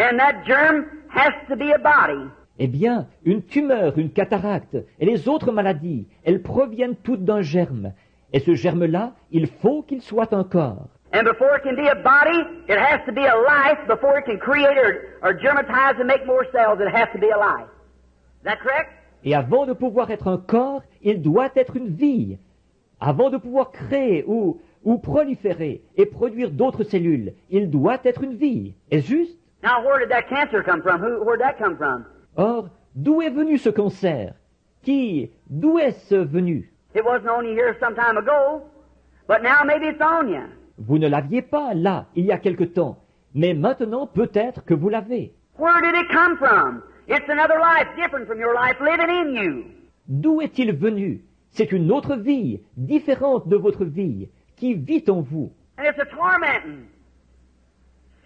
And that germ has to be a body. Eh bien, une tumeur, une cataracte et les autres maladies, elles proviennent toutes d'un germe. Et ce germe-là, il faut qu'il soit un corps. And before it can be a body, it has to be a life. Before it can create or germatize and make more cells, it has to be a life. Is that correct? Et avant de pouvoir être un corps, il doit être une vie. Avant de pouvoir créer ou proliférer et produire d'autres cellules, il doit être une vie. Est-ce juste? Now, where did that cancer come from? Where did that come from? Or, d'où est venu ce cancer? D'où est-ce venu? It wasn't on you here some time ago, but now maybe it's on you. Vous ne l'aviez pas là, il y a quelque temps, mais maintenant peut-être que vous l'avez. Where did it come from? It's another life different from your life living in you. D'où est-il venu? C'est une autre vie, différente de votre vie, qui vit en vous. And it's a tormenting,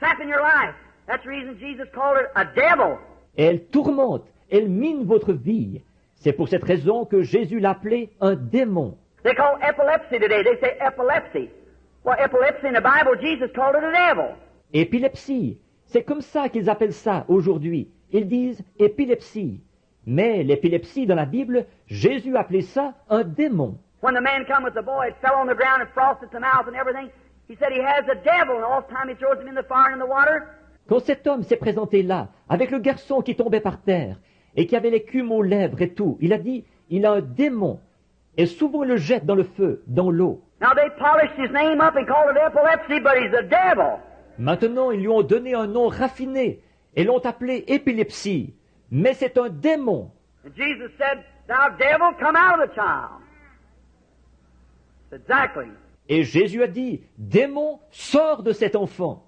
sapping your life. That's the reason Jesus called it a devil. Et elle tourmente, elle mine votre vie. C'est pour cette raison que Jésus l'appelait un démon. They call epilepsy today. They say epilepsy. Well, epilepsy in the Bible, Jesus called it a devil. Épilepsie, c'est comme ça qu'ils appellent ça aujourd'hui. Ils disent épilepsie. Mais l'épilepsie dans la Bible, Jésus appelait ça un démon. When the man come with the boy, it fell on the ground and frosted the mouth and everything. He said he has a devil, and all the time he throws him in the fire and in the water. Quand cet homme s'est présenté là, avec le garçon qui tombait par terre, et qui avait l'écume aux lèvres et tout, il a dit, il a un démon, et souvent il le jette dans le feu, dans l'eau. Now they polished his name up and called it epilepsy, but he's a devil. Maintenant, ils lui ont donné un nom raffiné, et l'ont appelé épilepsie, mais c'est un démon. And Jesus said, "Thou devil, come out of the child." Exactly. Et Jésus a dit, démon, sors de cet enfant.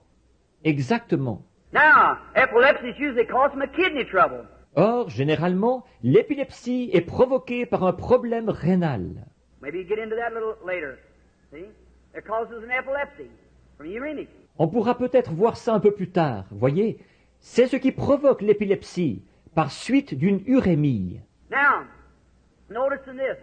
Exactement. Now, epilepsy is usually caused from a kidney trouble. Or, généralement, l'épilepsie est provoquée par un problème rénal. Maybe you get into that a little later. See? It causes an epilepsy from uremic. On pourra peut-être voir ça un peu plus tard, voyez. C'est ce qui provoque l'épilepsie, par suite d'une urémie. Now, notice in this.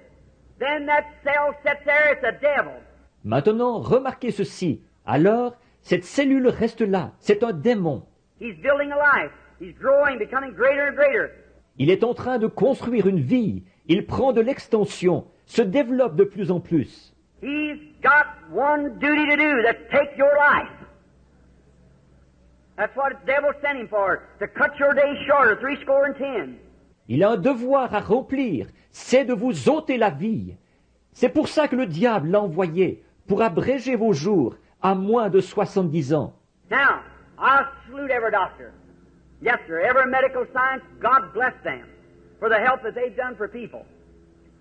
Then that cell sits there, it's a devil. Maintenant, remarquez ceci. Alors, cette cellule reste là, c'est un démon. He's building a life. He's growing, becoming greater and greater. Il est en train de construire une vie. Il prend de l'extension, se développe de plus en plus. He's got one duty to do, that's take your life. That's what the devil sent him for, to cut your days shorter, 70. Il a un devoir à remplir, c'est de vous ôter la vie. C'est pour ça que le diable l'a envoyé, pour abréger vos jours à moins de 70 ans. Now, I salute every doctor. Yes, sir, every medical science, God bless them for the help that they've done for people.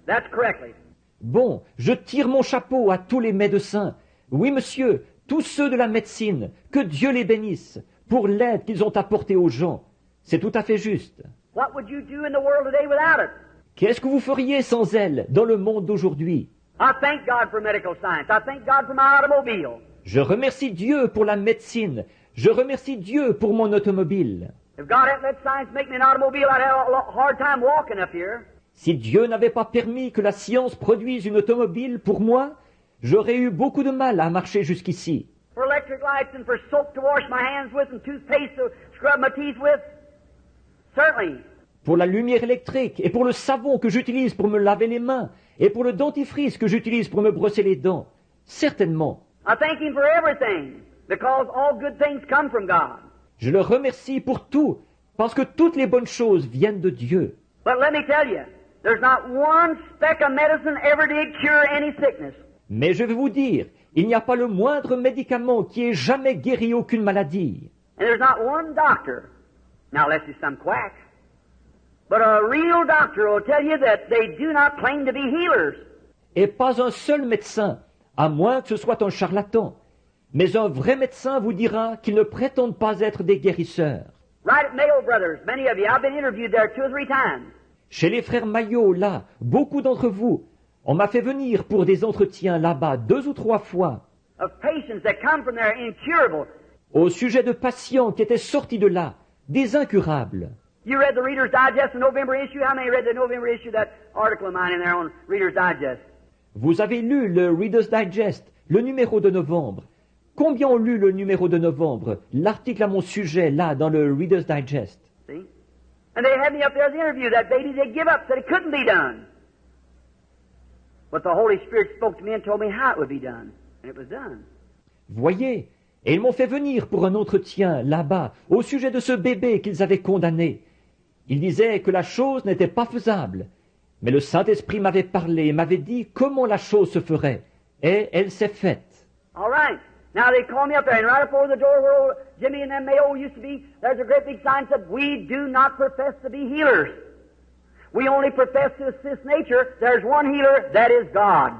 That's correctly. Bon, je tire mon chapeau à tous les médecins. Oui, monsieur, tous ceux de la médecine, que Dieu les bénisse, pour l'aide qu'ils ont apportée aux gens. C'est tout à fait juste. What would you do in the world today without it? Qu'est-ce que vous feriez sans elle dans le monde d'aujourd'hui? I thank God for medical science. I thank God for my automobile. Je remercie Dieu pour la médecine. Je remercie Dieu pour mon automobile. If God hadn't let science make me an automobile, I'd have a hard time walking up here. Si Dieu n'avait pas permis que la science produise une automobile pour moi, j'aurais eu beaucoup de mal à marcher jusqu'ici. For electric lights and for soap to wash my hands with and toothpaste to scrub my teeth with, certainly. Pour la lumière électrique et pour le savon que j'utilise pour me laver les mains et pour le dentifrice que j'utilise pour me brosser les dents, certainement. I thank Him for everything because all good things come from God. Je le remercie pour tout, parce que toutes les bonnes choses viennent de Dieu. But let me tell you, there's not one speck of medicine ever did cure any sickness. Mais je vais vous dire, il n'y a pas le moindre médicament qui ait jamais guéri aucune maladie. And there's not one doctor, now unless it's some quack, but a real doctor will tell you that they do not claim to be healers. Et pas un seul médecin, à moins que ce soit un charlatan. Mais un vrai médecin vous dira qu'ils ne prétendent pas être des guérisseurs. Right at Mayo Brothers, many of you, I've been interviewed there 2 or 3 times. Chez les frères Maillot, là, beaucoup d'entre vous, on m'a fait venir pour des entretiens là-bas 2 ou 3 fois. Of patients that come from there incurable. Au sujet de patients qui étaient sortis de là, des incurables. You read the Reader's Digest, the November issue? How many read the November issue, that article of mine in there on Reader's Digest? Vous avez lu le Reader's Digest, le numéro de novembre. Combien ont lu le numéro de novembre, l'article à mon sujet, là, dans le Reader's Digest? See? And they had me up there as the interview. That baby, they give up, said it couldn't be done. But the Holy Spirit spoke to me and told me how it would be done. And it was done. Voyez, et ils m'ont fait venir pour un entretien, là-bas, au sujet de ce bébé qu'ils avaient condamné. Ils disaient que la chose n'était pas faisable. Mais le Saint-Esprit m'avait parlé et m'avait dit comment la chose se ferait. Et elle s'est faite. All right. Now they call me up there, and right up over the door where old Jimmy and them Mayo used to be, there's a great big sign that said, "We do not profess to be healers. We only profess to assist nature. There's one healer, that is God."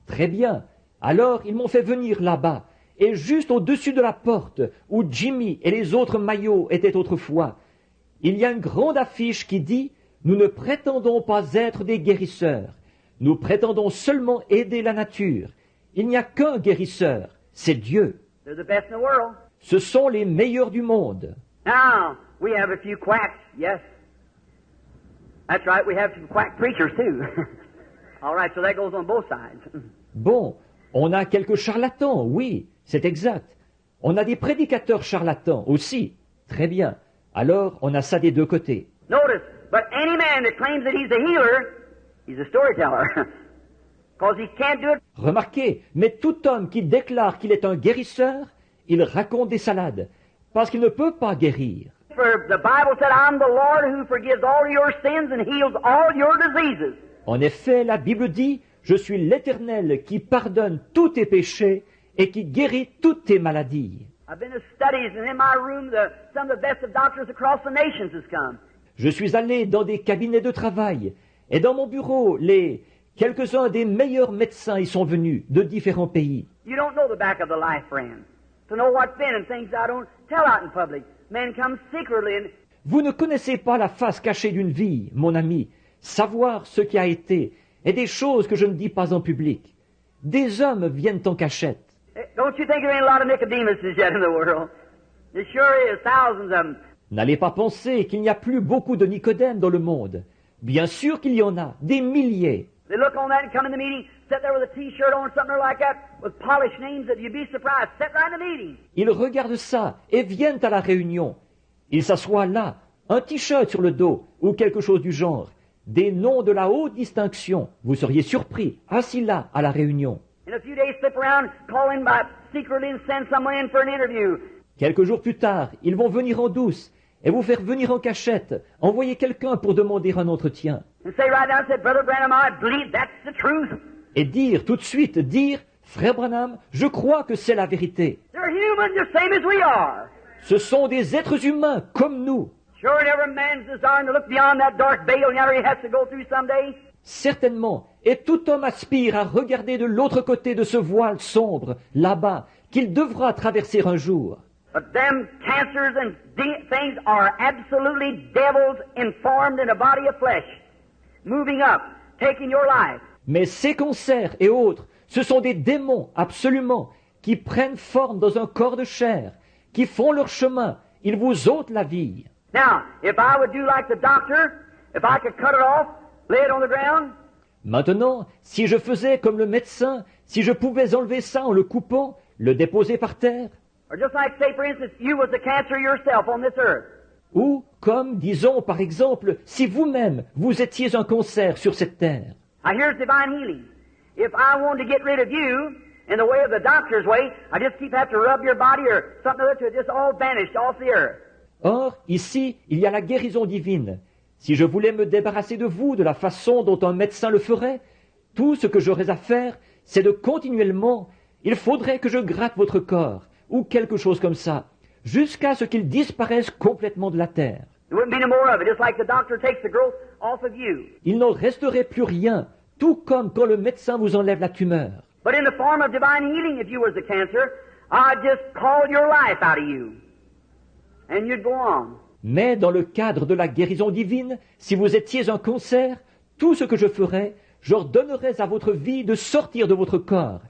Très bien. Alors ils m'ont fait venir là-bas. Et juste au-dessus de la porte, où Jimmy et les autres Mayo étaient autrefois, il y a une grande affiche qui dit « Nous ne prétendons pas être des guérisseurs. Nous prétendons seulement aider la nature. Il n'y a qu'un guérisseur, c'est Dieu. They're the best in the world. Ce sont les meilleurs du monde. » Now, we have a few quacks, yes. That's right, we have some quack preachers too. All right, so that goes on both sides. Bon, on a quelques charlatans, oui, c'est exact. On a des prédicateurs charlatans aussi. Très bien. Alors, on a ça des deux côtés. Notice, but any man that claims that he's a healer, he's a storyteller. Because he can't do it. Remarquez, mais tout homme qui déclare qu'il est un guérisseur, il raconte des salades, parce qu'il ne peut pas guérir. For the Bible said, "I'm the Lord who forgives all your sins and heals all your diseases." En effet, la Bible dit, « Je suis l'Éternel qui pardonne tous tes péchés et qui guérit toutes tes maladies. I've been to studies, and in my room, some of the best of doctors across the nations has come. Je suis allé dans des cabinets de travail, et dans mon bureau, quelques-uns des meilleurs médecins y sont venus de différents pays. You don't know the back of the life, friend. To know what's been and things I don't tell out in public. Men come secretly and Vous ne connaissez pas la face cachée d'une vie, mon ami, savoir ce qui a été, et des choses que je ne dis pas en public. Des hommes viennent en cachette. don't you think there ain't a lot of Nicodemuses yet in the world? There sure is, thousands of them. N'allez pas penser qu'il n'y a plus beaucoup de Nicodème dans le monde. Bien sûr qu'il y en a, des milliers. They look on that and come in the meeting, sit there with a T-shirt on, something like that, with polished names that you'd be surprised. Sit right in the meeting. Ils regardent ça et viennent à la réunion. Ils s'assoient là, un t-shirt sur le dos ou quelque chose du genre. Des noms de la haute distinction. Vous seriez surpris, assis là à la réunion. In a few days, slip around, call in by secretly and send someone in for an interview. Quelques jours plus tard, ils vont venir en douce et vous faire venir en cachette, envoyer quelqu'un pour demander un entretien. And say right now, say, Brother Branham, I believe that's the truth. Et dire tout de suite, Frère Branham, je crois que c'est la vérité. They're human, the same as we are. Ce sont des êtres humains comme nous. Sure, and every man's desiring to look beyond that dark veil and he has to go through someday. Certainement, et tout homme aspire à regarder de l'autre côté de ce voile sombre, là-bas, qu'il devra traverser un jour. But them cancers and things are absolutely devils informed in a body of flesh, moving up, taking your life. Mais ces cancers et autres, ce sont des démons, absolument, qui prennent forme dans un corps de chair, qui font leur chemin, ils vous ôtent la vie. Now, if I would do like the doctor, if I could cut it off, lay it on the ground, Maintenant, si je faisais comme le médecin, si je pouvais enlever ça en le coupant, le déposer par terre, or just like, say, for instance, you was the cancer yourself on this earth, ou comme, disons par exemple, si vous-même, vous étiez un cancer sur cette terre. now here's divine healing. If I wanted to get rid of you in the way of the doctor's way, I just keep having to rub your body or something other to just all vanish off the earth. Or, ici, il y a la guérison divine. Si je voulais me débarrasser de vous de la façon dont un médecin le ferait, tout ce que j'aurais à faire, c'est de continuellement, il faudrait que je gratte votre corps, ou quelque chose comme ça, jusqu'à ce qu'il disparaisse complètement de la terre. There wouldn't be no more of it, just like the doctor takes the growth off of you. Il n'en resterait plus rien, tout comme quand le médecin vous enlève la tumeur. But in the form of divine healing, if you was the cancer, I'd just call your life out of you. And you'd go on. Mais dans le cadre de la guérison divine, si vous étiez un cancer, tout ce que je ferais, j'ordonnerais à votre vie de sortir de votre corps.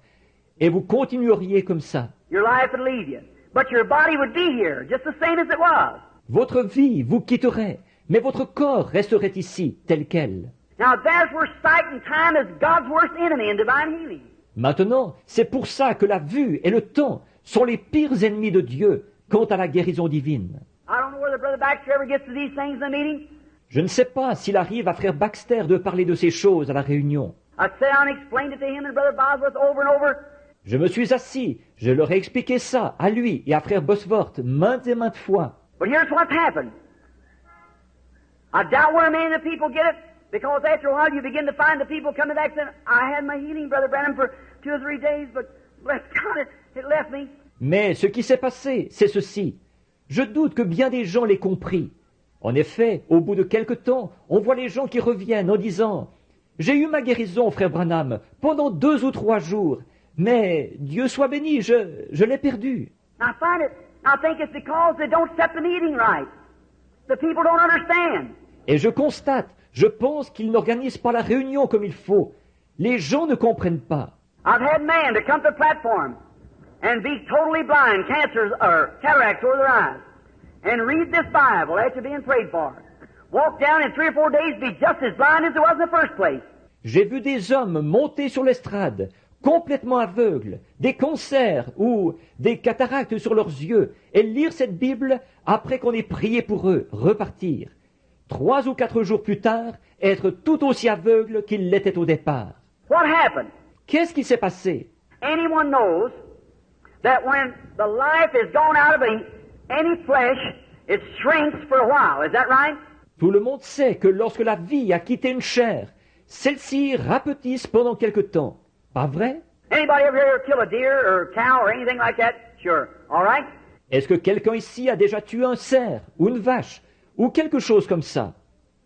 Et vous continueriez comme ça. Your life would leave you. But your body would be here, just the same as it was. Votre vie vous quitterait, mais votre corps resterait ici, tel quel. Now there's where sight and time is God's worst enemy in divine healing. Maintenant, c'est pour ça que la vue et le temps sont les pires ennemis de Dieu quant à la guérison divine. I don't know whether Brother Baxter ever gets to these things in the meeting. Je ne sais pas s'il arrive à frère Baxter de parler de ces choses à la réunion. I sat down and explained it to him and Brother Bosworth over and over. Je me suis assis, je leur ai expliqué ça à lui et à frère Bosworth maintes et maintes fois. But here's what's happened. I doubt where many of the people get it, because after a while you begin to find the people coming back saying, I had my healing, Brother Branham, for 2 or 3 days, but bless God, it left me. Mais ce qui s'est passé, c'est ceci. Je doute que bien des gens l'aient compris. En effet, au bout de quelque temps, on voit les gens qui reviennent en disant « J'ai eu ma guérison, frère Branham, pendant 2 ou 3 jours, mais Dieu soit béni, je l'ai perdu. » I think it's because they don't set the meeting right. The people don't understand. Et je constate, je pense qu'ils n'organisent pas la réunion comme il faut. Les gens ne comprennent pas. I've had men to come to the platform and be totally blind, cancers or cataracts over their eyes, and read this Bible after being prayed for. Walk down in 3 or 4 days, be just as blind as they was in the first place. J'ai vu des hommes monter sur l'estrade, complètement aveugles, des cancers ou des cataractes sur leurs yeux, et lire cette Bible après qu'on ait prié pour eux, repartir. 3 ou 4 jours plus tard, être tout aussi aveugles qu'ils l'étaient au départ. What happened? Qu'est-ce qui s'est passé? Anyone knows that when the life is gone out of any flesh, it shrinks for a while. Is that right? Tout le monde sait que lorsque la vie a quitté une chair, celle-ci rapetisse pendant quelque temps. Pas vrai? Anybody ever here kill a deer or a cow or anything like that? Sure. All right? Est-ce que quelqu'un ici a déjà tué un cerf ou une vache ou quelque chose comme ça?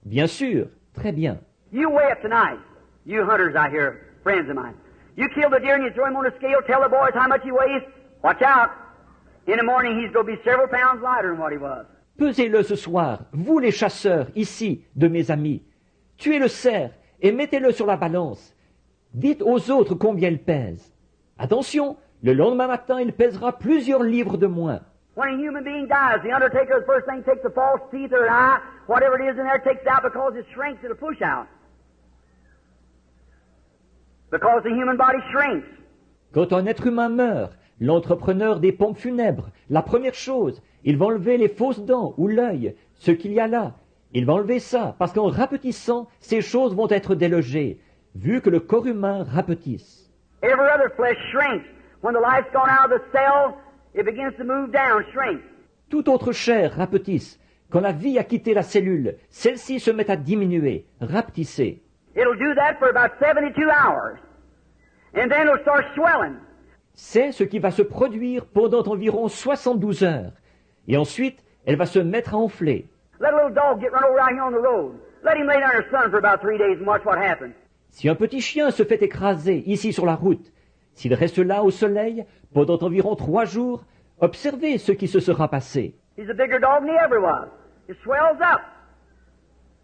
Bien sûr, très bien. You weigh it tonight. You hunters out here, friends of mine. You kill the deer and you throw him on a scale, tell the boys how much he weighs. Watch out. In the morning he's going to be several pounds lighter than what he was. Pesez-le ce soir, vous les chasseurs, ici, de mes amis. Tuez le cerf et mettez-le sur la balance. Dites aux autres combien il pèse. Attention, le lendemain matin, il pèsera plusieurs livres de moins. When a human being dies, the undertaker, the first thing, takes the false teeth or an eye, whatever it is in there, takes it out because it shrinks, it'll push out. Because the human body shrinks. Quand un être humain meurt, l'entrepreneur des pompes funèbres, la première chose, il va enlever les fausses dents ou l'œil, ce qu'il y a là. Il va enlever ça, parce qu'en rapetissant, ces choses vont être délogées, vu que le corps humain rapetisse. Every other flesh shrinks. When the life's gone out of the cell, it begins to move down, shrink. Toute autre chair rapetisse. Quand la vie a quitté la cellule, celle-ci se met à diminuer, rapetisser. It'll do that for about 72 hours. And then it'll start swelling. C'est ce qui va se produire pendant environ 72 heures. Et ensuite, elle va se mettre à enfler. Let a little dog get run over out here on the road. Let him lay down in the sun for about 3 days and watch what happens. Si un petit chien se fait écraser ici sur la route, s'il reste là au soleil pendant environ 3 jours, observez ce qui se sera passé. He's a bigger dog than he ever was. It swells up.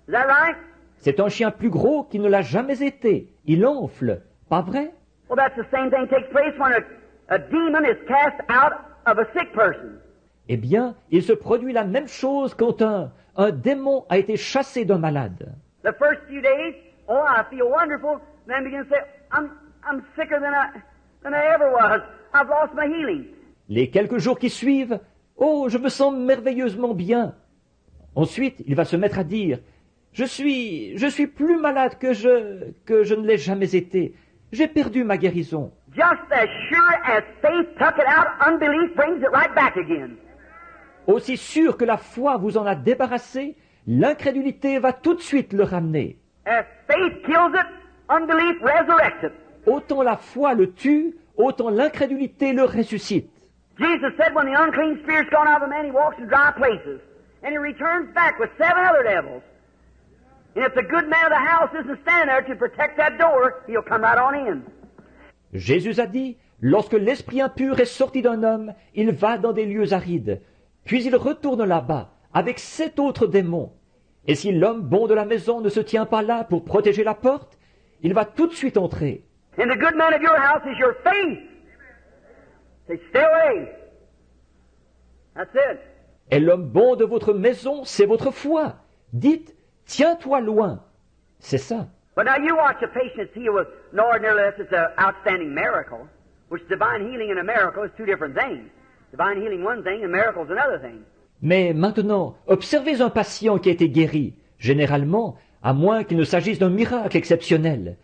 Is that right? C'est un chien plus gros qu'il ne l'a jamais été. Il enfle. Pas vrai? Well, that's the same thing takes place when a demon is cast out of a sick person. Eh bien, il se produit la même chose quand un démon a été chassé d'un malade. The first few days, oh, I feel wonderful. Then begin to say, I'm sicker than I ever was. I've lost my healing. Les quelques jours qui suivent, oh, je me sens merveilleusement bien. Ensuite, il va se mettre à dire, je suis plus malade que je ne l'ai jamais été. J'ai perdu ma guérison. Just as sure as faith took it out, unbelief brings it right back again. Aussi sûr que la foi vous en a débarrassé, l'incrédulité va tout de suite le ramener. As faith kills it, unbelief resurrects it. Autant la foi le tue, autant l'incrédulité le ressuscite. Jesus said when the unclean spirit's gone out of a man, he walks in dry places. And he returns back with 7 other devils. And if the good man of the house isn't standing there to protect that door, he'll come right on in. Jésus a dit, lorsque l'esprit impur est sorti d'un homme, il va dans des lieux arides. Puis il retourne là-bas, avec 7 autres démons. Et si l'homme bon de la maison ne se tient pas là pour protéger la porte, il va tout de suite entrer. And the good man of your house is your faith. Say, stay away. That's it. Et l'homme bon de votre maison, c'est votre foi. Dites, tiens-toi loin. C'est ça. But now you watch a patient healed with no ordinary less, it's an outstanding miracle. which divine healing and a miracle is two different things. Divine healing one thing and miracles another thing. Mais maintenant, observez un patient qui a été guéri, généralement, à moins qu'il ne s'agisse d'un miracle exceptionnel.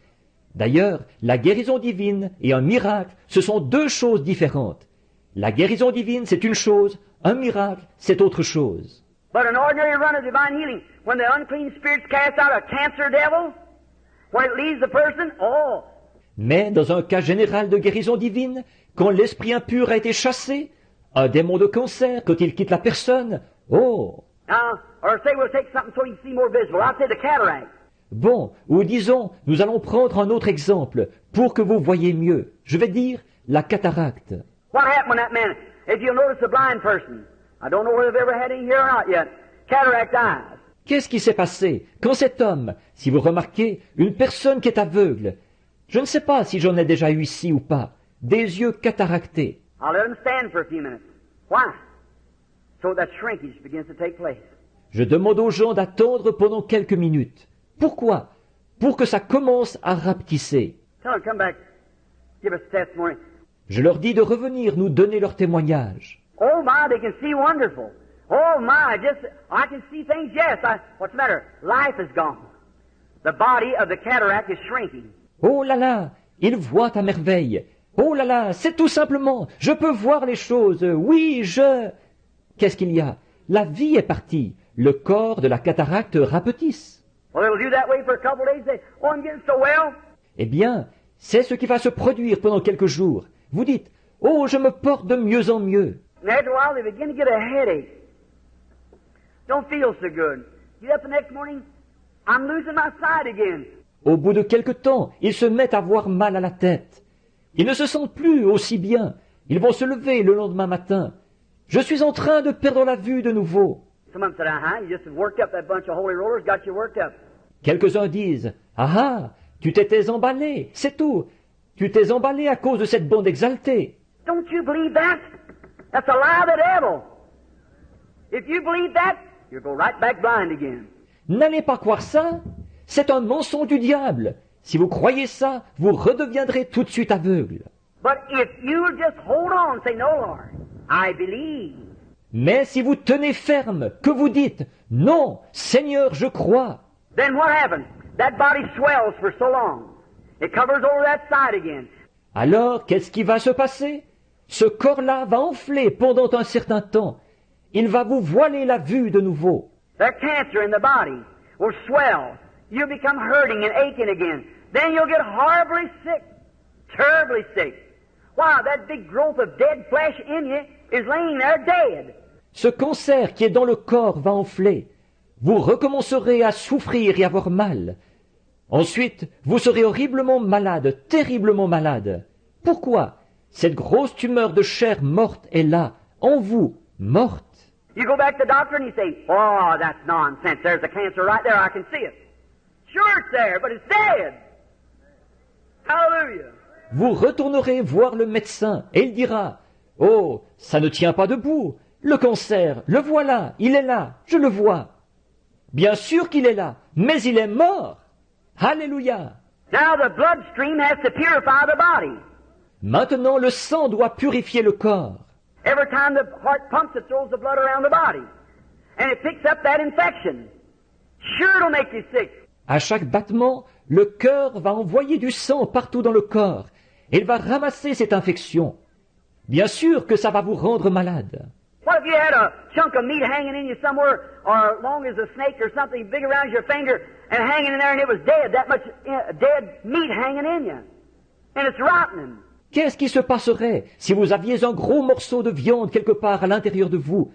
D'ailleurs, la guérison divine et un miracle, ce sont deux choses différentes. La guérison divine, c'est une chose, un miracle, c'est autre chose. But an ordinary run of divine healing, when the unclean spirits cast out a cancer devil, when it leaves the person, oh! Mais dans un cas général de guérison divine, quand l'esprit impur a été chassé, un démon de cancer, quand il quitte la personne, oh! Now, or say we'll take something so you can see more visible. I'll say the cataract. Bon, ou disons, nous allons prendre un autre exemple, pour que vous voyez mieux. Je vais dire la cataracte. What happened when that man, if you'll notice a blind person, I don't know whether they've ever had any here or not yet, cataract eyes. Qu'est-ce qui s'est passé quand cet homme, si vous remarquez, une personne qui est aveugle, je ne sais pas si j'en ai déjà eu ici ou pas, des yeux cataractés. I'll let him stand for a few minutes. Why? So that shrinkage begins to take place. Je demande aux gens d'attendre pendant quelques minutes. Pourquoi? Pour que ça commence à rapetisser. Tell them, come back, give us testimony. Je leur dis de revenir nous donner leur témoignage. Oh my, they can see wonderful. Oh my, I can see things, yes. What's the matter? Life is gone. The body of the cataract is shrinking. Oh là là, ils voient à merveille. Oh là là, c'est tout simplement, je peux voir les choses. Oui, Qu'est-ce qu'il y a? La vie est partie. Le corps de la cataracte rapetisse. Well, it'll do that way for a couple of days. Say, oh, I'm getting so well. Eh bien, c'est ce qui va se produire pendant quelques jours. Vous dites, oh, je me porte de mieux en mieux. And after a while, they begin to get a headache. Don't feel so good. Get up the next morning, I'm losing my sight again. Au bout de quelque temps, ils se mettent à avoir mal à la tête. Ils ne se sentent plus aussi bien. Ils vont se lever le lendemain matin. Je suis en train de perdre la vue de nouveau. Some of them said, you just worked up that bunch of holy rollers, got you worked up. Quelques-uns disent, ah, tu t'étais emballé, c'est tout. Tu t'es emballé à cause de cette bande exaltée. Don't you believe that? That's a lie of the devil. If you believe that, you'll go right back blind again. N'allez pas croire ça. C'est un mensonge du diable. Si vous croyez ça, vous redeviendrez tout de suite aveugle. But if you just hold on and say, no, Lord, I believe. Mais si vous tenez ferme, que vous dites, non, Seigneur, je crois. Then what happens? That body swells for so long. It covers over that side again. Alors, qu'est-ce qui va se passer? Ce corps-là va enfler pendant un certain temps. Il va vous voiler la vue de nouveau. That cancer in the body will swell. You'll become hurting and aching again. Then you'll get horribly sick, terribly sick. Wow, that big growth of dead flesh in you is laying there dead. Ce cancer qui est dans le corps va enfler. Vous recommencerez à souffrir et avoir mal. Ensuite, vous serez horriblement malade, terriblement malade. Pourquoi? Cette grosse tumeur de chair morte est là, en vous, morte. You go back to the doctor and you say, oh, that's nonsense. There's a cancer right there. I can see it. Sure it's there, but it's dead. Hallelujah. Vous retournerez voir le médecin et il dira, oh, ça ne tient pas debout. Le cancer, le voilà, il est là, je le vois. Bien sûr qu'il est là, mais il est mort. Alléluia. Now the bloodstream has to purify the body. Maintenant, le sang doit purifier le corps. Every time the heart pumps, it throws the blood around the body. And it picks up that infection. Sure it'll make you sick. À chaque battement, le cœur va envoyer du sang partout dans le corps. Et il va ramasser cette infection. Bien sûr que ça va vous rendre malade. What if you had a chunk of meat hanging in you somewhere, or long as a snake or something big around your finger, and hanging in there and it was dead, that much dead meat hanging in you. And it's rotting. Qu'est-ce qui se passerait si vous aviez un gros morceau de viande quelque part à l'intérieur de vous,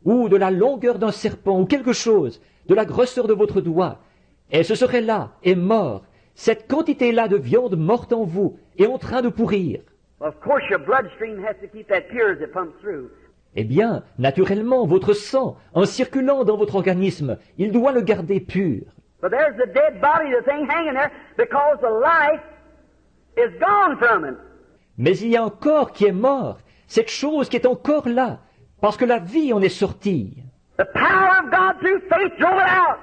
ou de la longueur d'un serpent, ou quelque chose, de la grosseur de votre doigt, et ce serait là, et mort, cette quantité-là de viande morte en vous, est en train de pourrir. Well, of course your bloodstream has to keep that pure as it pumps through. Eh bien, naturellement, votre sang, en circulant dans votre organisme, il doit le garder pur. But there's the dead body, the thing hanging there, because the life is gone from it. Mais il y a un corps qui est mort, cette chose qui est encore là, parce que la vie en est sortie. The power of God through faith drove it out.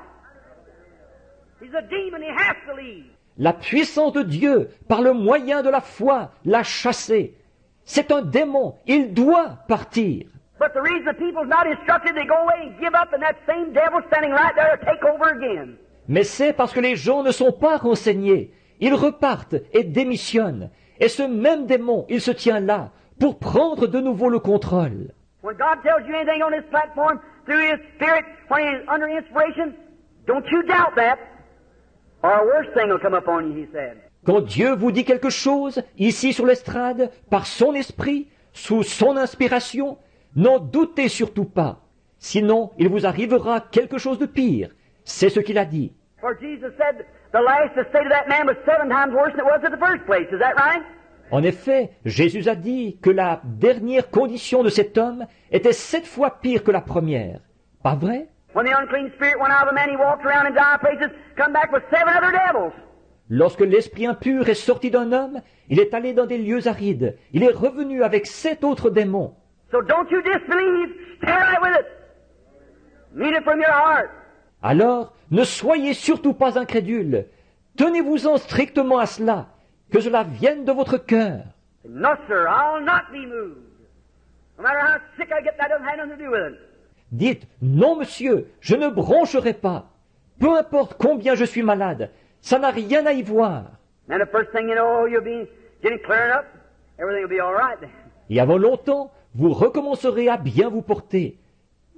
He's a demon, he has to leave. La puissance de Dieu, par le moyen de la foi, l'a chassé. C'est un démon. Il doit partir. But the reason the people's not instructed, they go away and give up, and that same devil standing right there to take over again. Mais c'est parce que les gens ne sont pas renseignés. Ils repartent et démissionnent. Et ce même démon, il se tient là pour prendre de nouveau le contrôle. When God tells you anything on this platform through His Spirit, when He is under inspiration, don't you doubt that, or a worse thing will come upon you, He said. Quand Dieu vous dit quelque chose, ici sur l'estrade, par son esprit, sous son inspiration, n'en doutez surtout pas. Sinon, il vous arrivera quelque chose de pire. C'est ce qu'il a dit. For Jesus said, the last estate of that man was 7 times worse than it was at the first place. Is that right? En effet, Jésus a dit que la dernière condition de cet homme était 7 fois pire que la première. Pas vrai? When the unclean spirit went out of a man, he walked around in dire places, come back with 7 other devils. Lorsque l'esprit impur est sorti d'un homme, il est allé dans des lieux arides. Il est revenu avec 7 autres démons. So don't you disbelieve, stay right with it. Mean it from your heart. Alors, ne soyez surtout pas incrédules. Tenez-vous-en strictement à cela, que cela vienne de votre cœur. No, sir, I'll not be moved. No matter how sick I get, that doesn't have nothing to do with it. Dites, non monsieur, je ne broncherai pas. Peu importe combien je suis malade, ça n'a rien à y voir. And the first thing you know, you'll be getting clearing up. Everything will be all right then. Et avant longtemps, vous recommencerez à bien vous porter.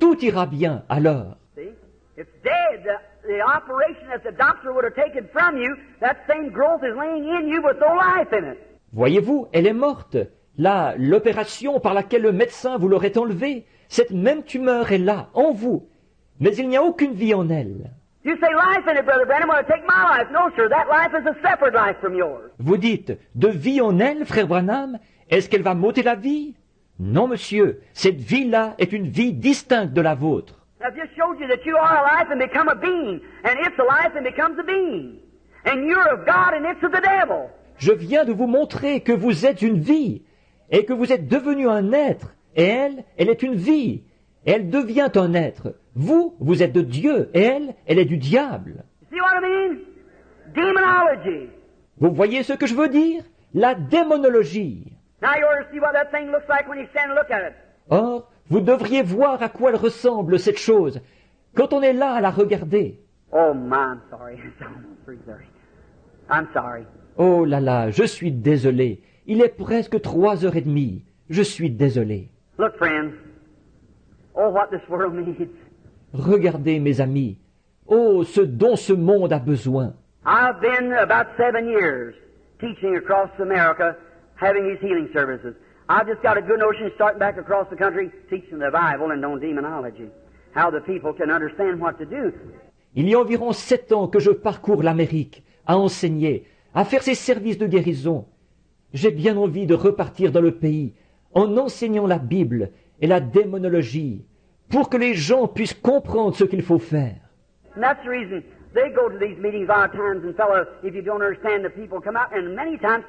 Tout ira bien alors. See? It's dead. The operation that the doctor would have taken from you, that same growth is laying in you with no life in it. Voyez-vous, elle est morte. Là, l'opération par laquelle le médecin vous l'aurait enlevée, cette même tumeur est là, en vous. Mais il n'y a aucune vie en elle. You say life in it, Brother Branham, want to take my life. No, sir, that life is a separate life from yours. Vous dites, de vie en elle, frère Branham, est-ce qu'elle va m'ôter la vie? Non, monsieur, cette vie-là est une vie distincte de la vôtre. I've just showed you that you are alive and become a being, and it's alive and becomes a being. And you're of God and it's of the devil. Je viens de vous montrer que vous êtes une vie, et que vous êtes devenu un être, et elle est une vie, et elle devient un être. Vous, vous êtes de Dieu, et elle est du diable. See what I mean? Demonology. Vous voyez ce que je veux dire? La démonologie. Now you ought to see what that thing looks like when you stand and look at it. Or, vous devriez voir à quoi elle ressemble, cette chose, quand on est là à la regarder. Oh, my, I'm sorry. It's almost 3:30. I'm sorry. Oh là là, je suis désolé. Il est presque 3h30. Je suis désolé. Look, friends. Oh, what this world needs. Regardez, mes amis. Oh, ce dont ce monde a besoin. I've been about 7 years teaching across America, having these healing services. I've just got a good notion starting back across the country, teaching the Bible and on demonology. How the people can understand what to do. Il y a environ 7 ans que je parcours l'Amérique, à enseigner, à faire ces services de guérison. J'ai bien envie de repartir dans le pays, en enseignant la Bible et la démonologie, pour que les gens puissent comprendre ce qu'il faut faire. And that's the reason they go to these meetings a lot of times, and fellow, if you don't understand, the people come out, and many times.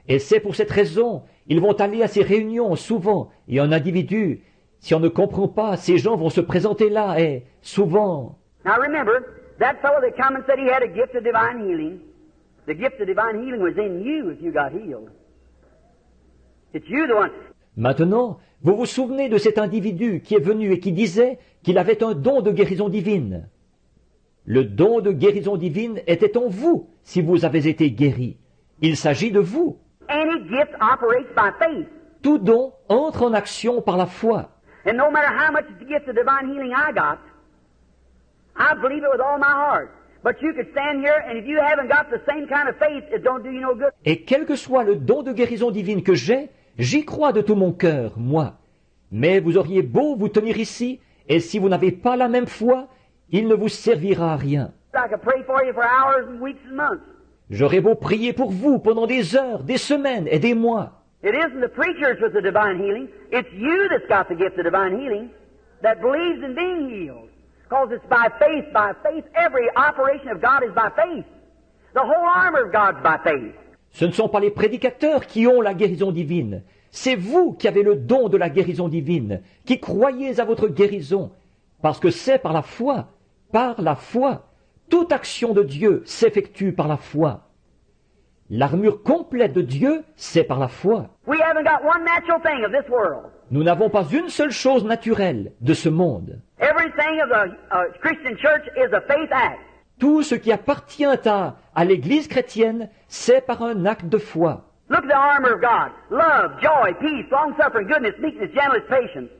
Et c'est pour cette raison, ils vont aller à ces réunions souvent, et un individu, si on ne comprend pas, ces gens vont se présenter là, et souvent... Now remember, that fellow that come and said he had a gift of divine healing, the gift of divine healing was in you if you got healed. It's you the one. Maintenant, vous vous souvenez de cet individu qui est venu et qui disait qu'il avait un don de guérison divine. Le don de guérison divine était en vous si vous avez été guéri. Il s'agit de vous. Any gift operates by faith. Tout don entre en action par la foi. And no matter how much gift of divine healing I got, I believe it with all my heart. But you could stand here, and if you haven't got the same kind of faith, it don't do you no good. Et quel que soit le don de guérison divine que j'ai, j'y crois de tout mon cœur, moi. Mais vous auriez beau vous tenir ici, et si vous n'avez pas la même foi, il ne vous servira à rien. I could pray for you for hours and weeks and months. J'aurais beau prier pour vous pendant des heures, des semaines et des mois. It isn't the preachers with the divine healing. It's you that's got the gift of divine healing that believes in being healed. Because it's by faith. By faith, every operation of God is by faith. The whole armor of God's by faith. Ce ne sont pas les prédicateurs qui ont la guérison divine. C'est vous qui avez le don de la guérison divine, qui croyez à votre guérison. Parce que c'est par la foi. Par la foi. Toute action de Dieu s'effectue par la foi. L'armure complète de Dieu, c'est par la foi. We haven't got one natural thing of this world. Nous n'avons pas une seule chose naturelle de ce monde. Everything of the Christian church is a faith act. Tout ce qui appartient à l'Église chrétienne, c'est par un acte de foi. Look at the armor of God. Love, joy, peace, long-suffering, goodness, meekness, gentleness, patience.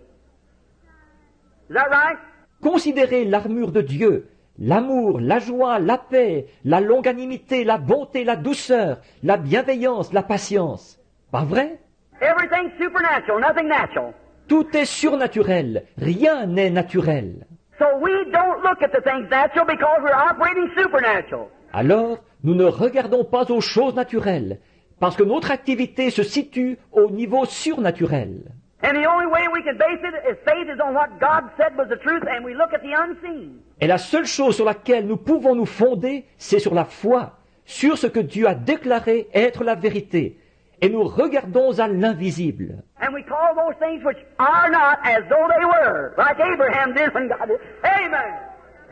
Is that right? Considérez l'armure de Dieu, l'amour, la joie, la paix, la longanimité, la bonté, la douceur, la bienveillance, la patience. Pas vrai? Everything's supernatural, nothing natural. Tout est surnaturel, rien n'est naturel. So we don't look at the things natural because we're operating supernatural. Alors, nous ne regardons pas aux choses naturelles, parce que notre activité se situe au niveau surnaturel. And the only way we can base it is faith is on what God said was the truth, and we look at the unseen. Et la seule chose sur laquelle nous pouvons nous fonder, c'est sur la foi, sur ce que Dieu a déclaré être la vérité. Et nous regardons à l'invisible. And we call those things which are not as though they were, like Abraham did when God did. Amen.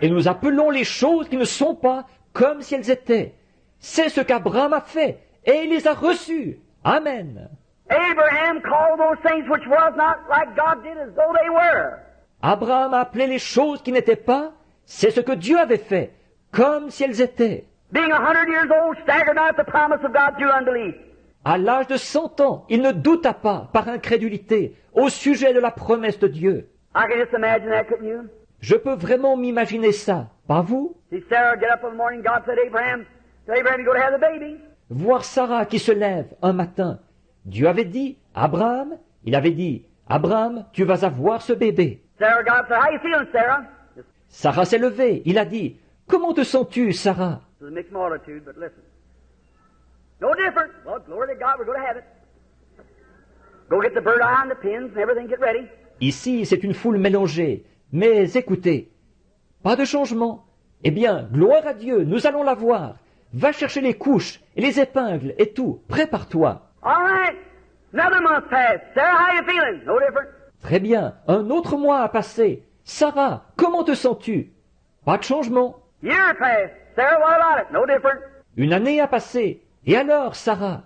Et nous appelons les choses qui ne sont pas comme si elles étaient. C'est ce qu'Abraham a fait, et il les a reçues. Amen. Abraham called those things which was not like God did as though they were. Abraham a appelé les choses qui n'étaient pas, c'est ce que Dieu avait fait, comme si elles étaient. Being 100 years old, staggered not at the promise of God through unbelief. À l'âge de 100 ans, il ne douta pas, par incrédulité, au sujet de la promesse de Dieu. I can just imagine that, couldn't you? Je peux vraiment m'imaginer ça, pas vous? See Sarah get up in the morning, God said, Abraham, to Abraham, you're going to have the baby. Voir Sarah qui se lève un matin. Dieu avait dit, Abraham, il avait dit, Abraham, tu vas avoir ce bébé. Sarah got up and said, how you feeling, Sarah? Sarah s'est levée, il a dit, comment te sens-tu, Sarah? It's a mixed multitude, but listen. No different. Well, glory to God, we're going to have it. Go get the bird eye and the pins and everything, get ready. Ici, c'est une foule mélangée. Mais écoutez, pas de changement. Eh bien, gloire à Dieu, nous allons la voir. Va chercher les couches et les épingles et tout. Prépare-toi. All right. Another month passed. Sarah, how you feeling? No different. Très bien, un autre mois a passé. Sarah, comment te sens-tu? Pas de changement. Year passed. Sarah, what about it? No different. Une année a passé. Et alors, Sarah?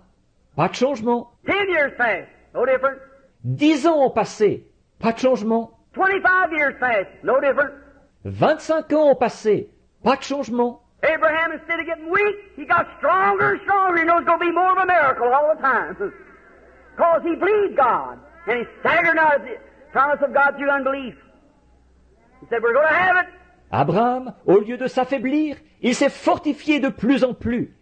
Pas de changement. 10 years passed. No different. 10 ans ont passé. Pas de changement. 25 years passed. No different. 25 ans ont passé. Pas de changement. Abraham, instead of getting weak, he got stronger and stronger. He knows it's going to be more of a miracle all the time. Because he believed God. And he staggered not at the promise of God through unbelief. He said, we're going to have it. Abraham, au lieu de s'affaiblir, il s'est fortifié de plus en plus.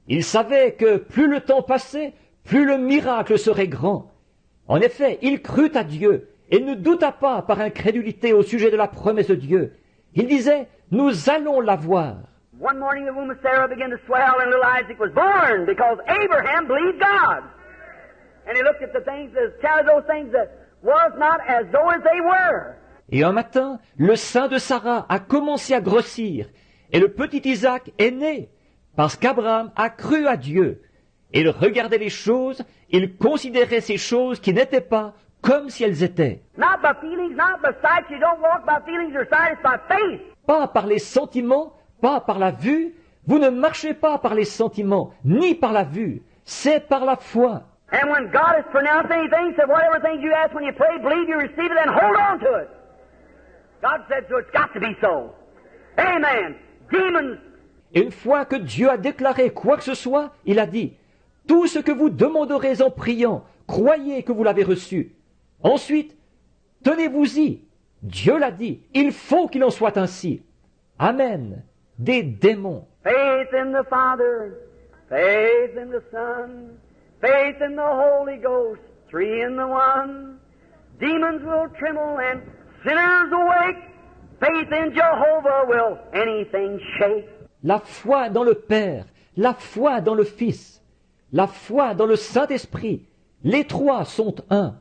Il savait que plus le temps passait, plus le miracle serait grand. En effet, il crut à Dieu et ne douta pas par incrédulité au sujet de la promesse de Dieu. Il disait, nous allons la voir. One morning the womb of Sarah began to swell and little Isaac was born because Abraham believed God. And he looked at the things, counted those things that was not as though as they were. Et un matin, le sein de Sarah a commencé à grossir et le petit Isaac est né parce qu'Abraham a cru à Dieu. Il regardait les choses, il considérait ces choses qui n'étaient pas comme si elles étaient. Not by feelings, not by sight. You don't walk by feelings or sight. It's by faith. Pas par les sentiments, pas par la vue. Vous ne marchez pas par les sentiments, ni par la vue. C'est par la foi. And when God has pronounced anything, said whatever things you ask when you pray, believe you receive it, then hold on to it. God said so. It's got to be so. Amen. Demons. Et une fois que Dieu a déclaré quoi que ce soit, il a dit, tout ce que vous demanderez en priant, croyez que vous l'avez reçu. Ensuite, tenez-vous-y. Dieu l'a dit, il faut qu'il en soit ainsi. Amen. Des démons. Faith in the Father, faith in the Son, faith in the Holy Ghost, three in the one. Demons will tremble and sinners awake. Faith in Jehovah will anything shake. La foi dans le Père, la foi dans le Fils, la foi dans le Saint-Esprit, les trois sont un.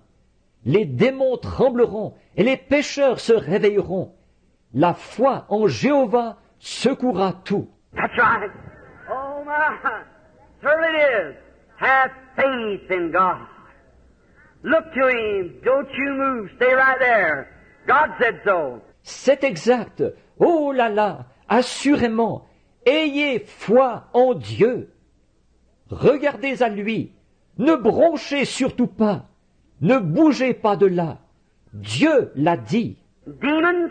Les démons trembleront et les pécheurs se réveilleront. La foi en Jéhovah secouera tout. That's right. Oh my, certainly it is. Have faith in God. Look to Him. Don't you move. Stay right there. God said so. C'est exact. Oh là là, assurément, ayez foi en Dieu. regardez à lui, ne bronchez surtout pas, ne bougez pas de là. Dieu l'a dit. Demons,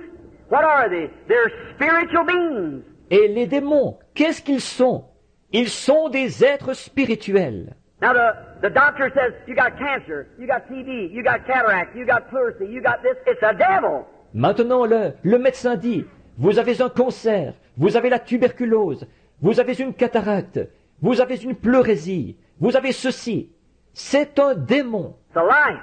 what are they? They're spiritual beings. Et les démons, qu'est-ce qu'ils sont? Ils sont des êtres spirituels. Now the doctor says, you got cancer, you got TB, you got cataract, you got pleurisy, you got this. It's a devil. Maintenant, le médecin dit, vous avez un cancer, vous avez la tuberculose, vous avez une cataracte, vous avez une pleurésie, vous avez ceci. C'est un démon. It's a life.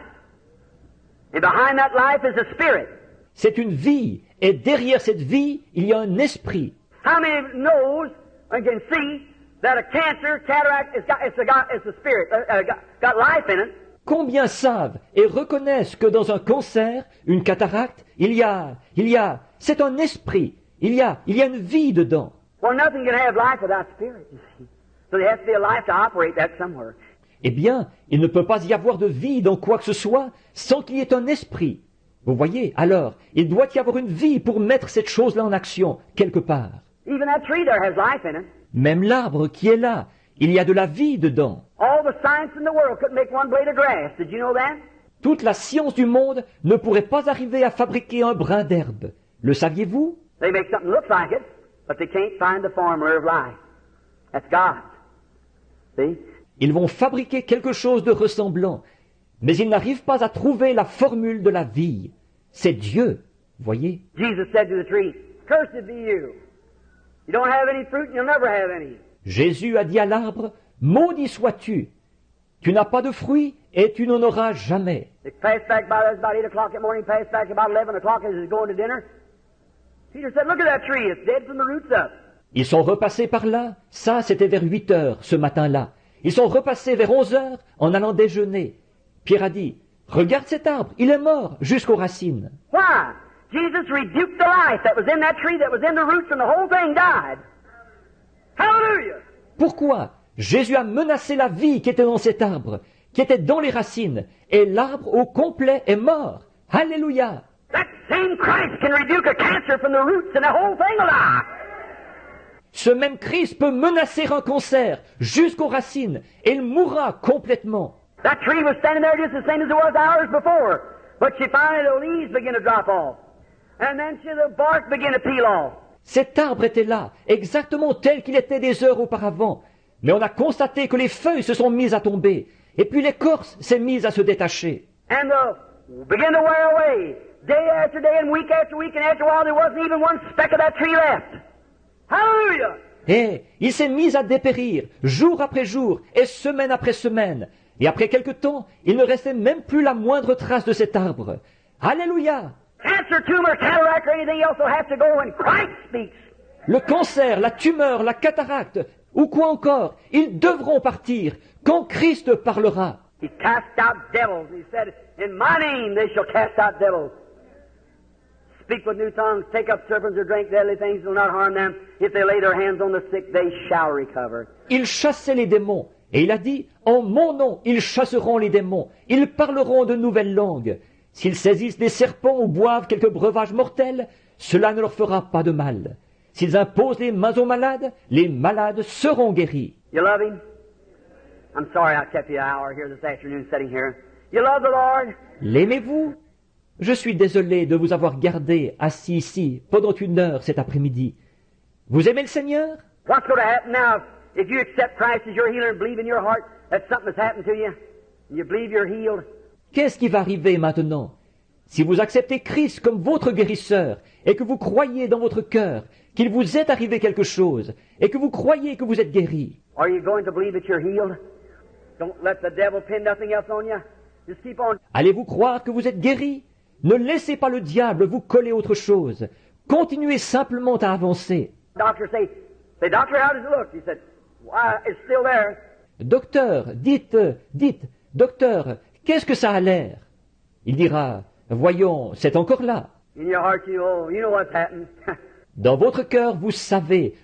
And behind that life is a spirit. C'est une vie. Et derrière cette vie, il y a un esprit. How many knows and can see that a cancer, cataract, it's a spirit, got life in it? Combien savent et reconnaissent que dans un cancer, une cataracte, c'est un esprit, il y a une vie dedans. Well, nothing can have life without spirit, you see. So there has to be a life to operate that somewhere. Eh bien, il ne peut pas y avoir de vie dans quoi que ce soit sans qu'il y ait un esprit. Vous voyez, alors, il doit y avoir une vie pour mettre cette chose-là en action, quelque part. Even that tree there has life in it. Même l'arbre qui est là, il y a de la vie dedans. All the science in the world couldn't make one blade of grass. Did you know that? Toute la science du monde ne pourrait pas arriver à fabriquer un brin d'herbe. Le saviez-vous? They make something look like it, but they can't find the formula of life. That's God. See? Ils vont fabriquer quelque chose de ressemblant, mais ils n'arrivent pas à trouver la formule de la vie. C'est Dieu, voyez. Jesus said to the tree, "Cursed be you. You don't have any fruit and you'll never have any." Jésus a dit à l'arbre, maudit sois-tu. Tu n'as pas de fruits et tu n'en auras jamais. They passed back by us about 8 o'clock in the morning, passed back about 11 o'clock as he was going to dinner. Peter said, "Look at that tree. It's dead from the roots up." Ils sont repassés par là. Ça, c'était vers 8 heures ce matin-là. Ils sont repassés vers 11 heures en allant déjeuner. Pierre a dit, regarde cet arbre, il est mort jusqu'aux racines. Why? Jesus rebuked the life that was in that tree, that was in the roots, and the whole thing died. Hallelujah! Pourquoi? Jésus a menacé la vie qui était dans cet arbre, qui était dans les racines, et l'arbre au complet est mort. Alléluia! That same Christ can rebuke a cancer from the roots, and the whole thing alive. Ce même Christ peut menacer un cancer jusqu'aux racines, et il mourra complètement. That tree was standing there just the same as it was hours before, but she finally the leaves began to drop off, and then the bark began to peel off. Cet arbre était là, exactement tel qu'il était des heures auparavant, mais on a constaté que les feuilles se sont mises à tomber, et puis l'écorce s'est mise à se détacher. And began to wear away, day after day and week, and after a while there wasn't even one speck of that tree left. Hallelujah! Et il s'est mis à dépérir, jour après jour, et semaine après semaine. Et après quelque temps, il ne restait même plus la moindre trace de cet arbre. Alléluia! Cancer, tumor, cataract, or anything else will have to go when Christ speaks. Le cancer, la tumeur, la cataracte, ou quoi encore, ils devront partir quand Christ parlera. He cast out devils. He said, "In my name they shall cast out devils. Speak with new tongues, take up serpents or drink deadly things, will not harm them. If they lay their hands on the sick, they shall recover." Il chassait les démons, et il a dit, en mon nom, ils chasseront les démons, ils parleront de nouvelles langues. S'ils saisissent des serpents ou boivent quelques breuvages mortels, cela ne leur fera pas de mal. S'ils imposent les mains aux malades, les malades seront guéris. You love Him? I'm sorry I kept you an hour here this afternoon sitting here. You love the Lord? L'aimez-vous? Je suis désolé de vous avoir gardé assis ici pendant 1 heure cet après-midi. Vous aimez le Seigneur? What's going to happen now if you accept Christ as your healer and believe in your heart that something has happened to you? And you believe you're healed? Qu'est-ce qui va arriver maintenant? Si vous acceptez Christ comme votre guérisseur et que vous croyez dans votre cœur qu'il vous est arrivé quelque chose et que vous croyez que vous êtes guéri, Are you going to believe that you're healed? Don't let the devil pin nothing else on you. Just keep on. allez-vous croire que vous êtes guéri? Ne laissez pas le diable vous coller autre chose. Continuez simplement à avancer. Doctor say, "Doctor, how does it look?" He said, "Why, it's still there." Docteur, dites, docteur, qu'est-ce que ça a l'air? Il dira, voyons, c'est encore là. In your heart, you know what's happened. Dans votre cœur, vous savez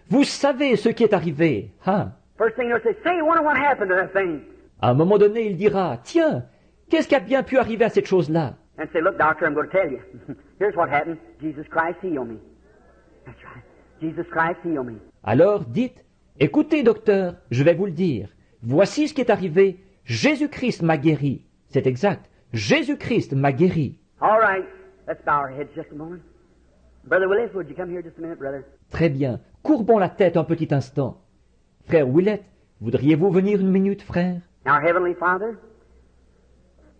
ce qui est arrivé. Hein? First thing they'll say, "Say, wonder what happened to that thing." À un moment donné, il dira, tiens, qu'est-ce qui a bien pu arriver à cette chose-là? And say, "Look, doctor, I'm going to tell you. Here's what happened. Jesus Christ healed me." That's right. Jesus Christ healed me. Alors dites, écoutez docteur, je vais vous le dire. voici ce qui est arrivé. Jésus-Christ m'a guéri. C'est exact. Jésus-Christ m'a guéri. All right, let's bow our heads just a moment. Brother Willis, would you come here just a minute, brother? Très bien. Courbons la tête un petit instant. Frère Willett, voudriez-vous venir une minute, frère? Our Heavenly Father,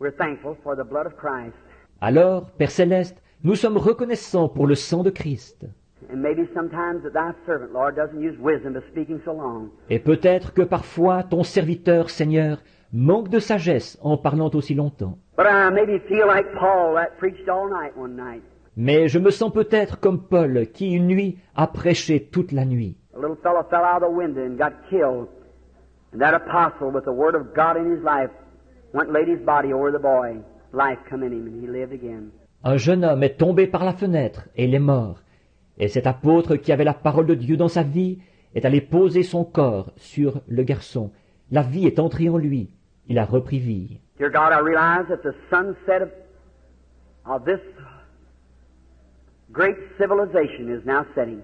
we're thankful for the blood of Christ. Alors, Père Céleste, nous sommes reconnaissants pour le sang de Christ. And maybe sometimes that thy servant, Lord, doesn't use wisdom to speaking so long. Et peut-être que parfois ton serviteur, Seigneur, manque de sagesse en parlant aussi longtemps. But I maybe feel like Paul that preached all night one night. Mais je me sens peut-être comme Paul qui une nuit a prêché toute la nuit. A little fellow fell out of the window and got killed. And that apostle with the word of God in his life went and laid his body over the boy. Life come in him and he lived again. Un jeune homme est tombé par la fenêtre et il est mort. Et cet apôtre qui avait la parole de Dieu dans sa vie est allé poser son corps sur le garçon. La vie est entrée en lui. Il a repris vie. Dear God, I realize that the sunset of this great civilization is now setting.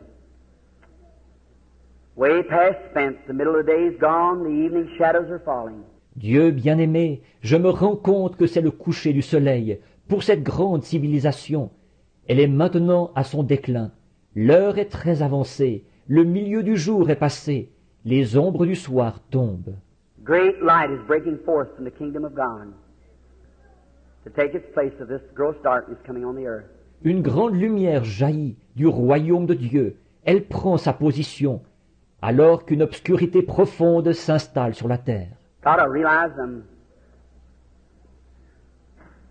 Way past spent, the middle of the day is gone, the evening shadows are falling. Dieu bien-aimé, je me rends compte que c'est le coucher du soleil pour cette grande civilisation. Elle est maintenant à son déclin. L'heure est très avancée. Le milieu du jour est passé. Les ombres du soir tombent. Great light is breaking forth from the kingdom of God to take its place of this gross darkness coming on the earth. Une grande lumière jaillit du royaume de Dieu. Elle prend sa position, alors qu'une obscurité profonde s'installe sur la terre. God, I realize I'm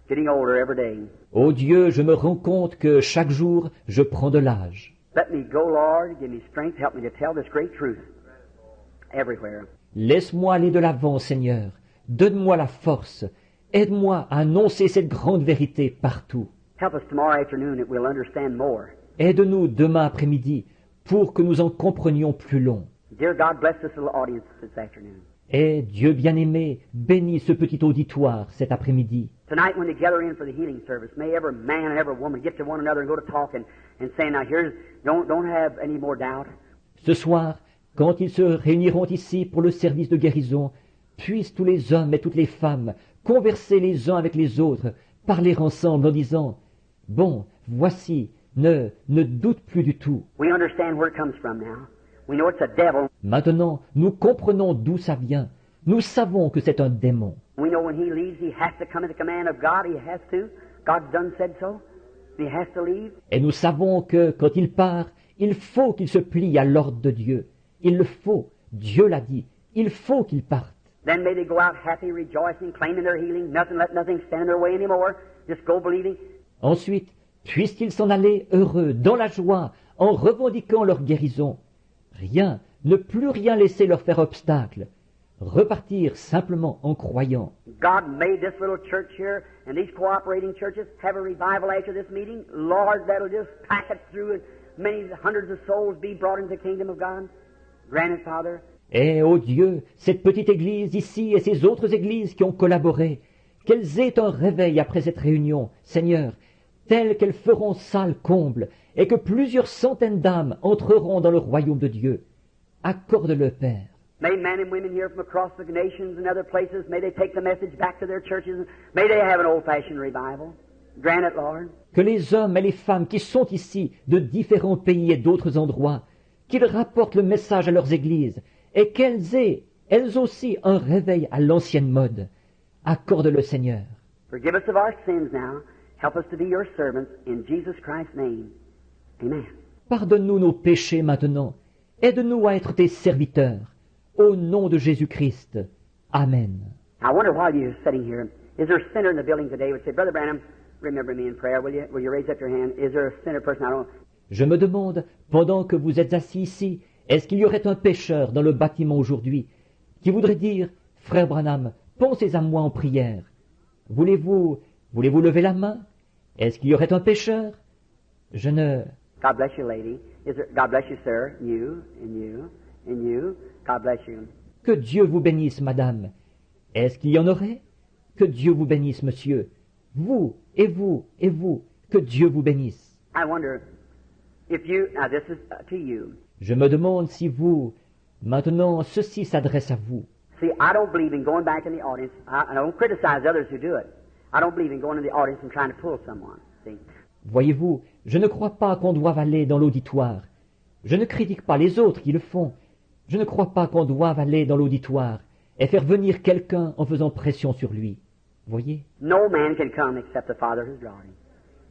getting older every day. Ô Dieu, je me rends compte que chaque jour, je prends de l'âge. Let me go, Lord. Give me strength. Help me to tell this great truth everywhere. Laisse-moi aller de l'avant, Seigneur. Donne-moi la force. Aide-moi à annoncer cette grande vérité partout. Help us tomorrow afternoon that we'll understand more. Aide-nous demain après-midi pour que nous en comprenions plus long. Dear God, bless this little audience this afternoon. Et Dieu bien-aimé, bénis ce petit auditoire cet après-midi. Tonight when they gather in for the healing service, may every man and every woman get to one another and go to talk and say, now here's, don't have any more doubt. Ce soir, quand ils se réuniront ici pour le service de guérison, puissent tous les hommes et toutes les femmes converser les uns avec les autres, parler ensemble en disant, bon, voici, ne doute plus du tout. We understand where it comes from now. We know it's a devil. Maintenant, nous comprenons d'où ça vient. Nous savons que c'est un démon. We know when he leaves, he has to come at the command of God. He has to. God's done said so. He has to leave. Et nous savons que quand il part, il faut qu'il se plie à l'ordre de Dieu. Il le faut. Dieu l'a dit. Il faut qu'il parte. Then may they go out happy, rejoicing, claiming their healing. Let nothing stand in their way anymore. Just go believing. Ensuite, puissent-ils s'en aller heureux, dans la joie, en revendiquant leur guérison. Rien, ne plus rien laisser leur faire obstacle. Repartir simplement en croyant. God made this little church here and these cooperating churches have a revival after this meeting. Lord, that'll just pack it through and many hundreds of souls be brought into the kingdom of God. Grant it, Father. Et, ô Dieu, cette petite église ici et ces autres églises qui ont collaboré, qu'elles aient un réveil après cette réunion, Seigneur, tel qu'elles feront salle comble, et que plusieurs centaines d'âmes entreront dans le royaume de Dieu. Accorde-le, Père. May men and women here from across the nations and other places, may they take the message back to their churches. May they have an old-fashioned revival. Grant it, Lord. Que les hommes et les femmes qui sont ici de différents pays et d'autres endroits, qu'ils rapportent le message à leurs églises, et qu'elles aient, elles aussi, un réveil à l'ancienne mode. Accorde-le, Seigneur. Forgive us of our sins now. Help us to be your servants in Jesus Christ's name. Amen. Pardonne-nous nos péchés maintenant. Aide-nous à être tes serviteurs. Au nom de Jésus-Christ. Amen. I wonder while you're sitting here, is there a sinner in the building today who would say, Brother Branham, remember me in prayer, will you? Will you raise up your hand? Is there a sinner person? I don't. Je me demande, pendant que vous êtes assis ici, est-ce qu'il y aurait un pécheur dans le bâtiment aujourd'hui qui voudrait dire, Frère Branham, pensez à moi en prière. Voulez-vous lever la main? Est-ce qu'il y aurait un pécheur? Je ne... God bless you, lady. God bless you, sir. You, and you, and you. God bless you. Que Dieu vous bénisse, madame. Est-ce qu'il y en aurait? Que Dieu vous bénisse, monsieur. Vous, et vous, et vous. Que Dieu vous bénisse. I wonder if you, now this is to you. Je me demande si vous, maintenant, ceci s'adresse à vous. See, I don't believe in going back in the audience. I don't criticize others who do it. I don't believe in going in the audience and trying to pull someone. See? Voyez-vous, je ne crois pas qu'on doive aller dans l'auditoire. Je ne critique pas les autres qui le font. Je ne crois pas qu'on doive aller dans l'auditoire et faire venir quelqu'un en faisant pression sur lui. Voyez? No man can come except the Father who's drawing him.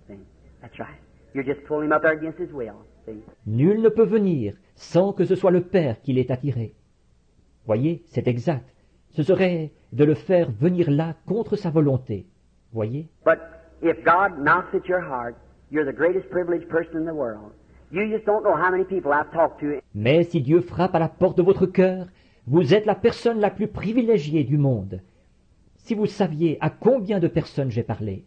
See? That's right. You're just pulling him up there against his will. See? Nul ne peut venir sans que ce soit le Père qui l'ait attiré. Voyez, c'est exact. Ce serait de le faire venir là contre sa volonté. Voyez? But if God knocks at your heart, you're the greatest privileged person in the world. You just don't know how many people I've talked to. Mais si Dieu frappe à la porte de votre cœur, vous êtes la personne la plus privilégiée du monde. Si vous saviez à combien de personnes j'ai parlé.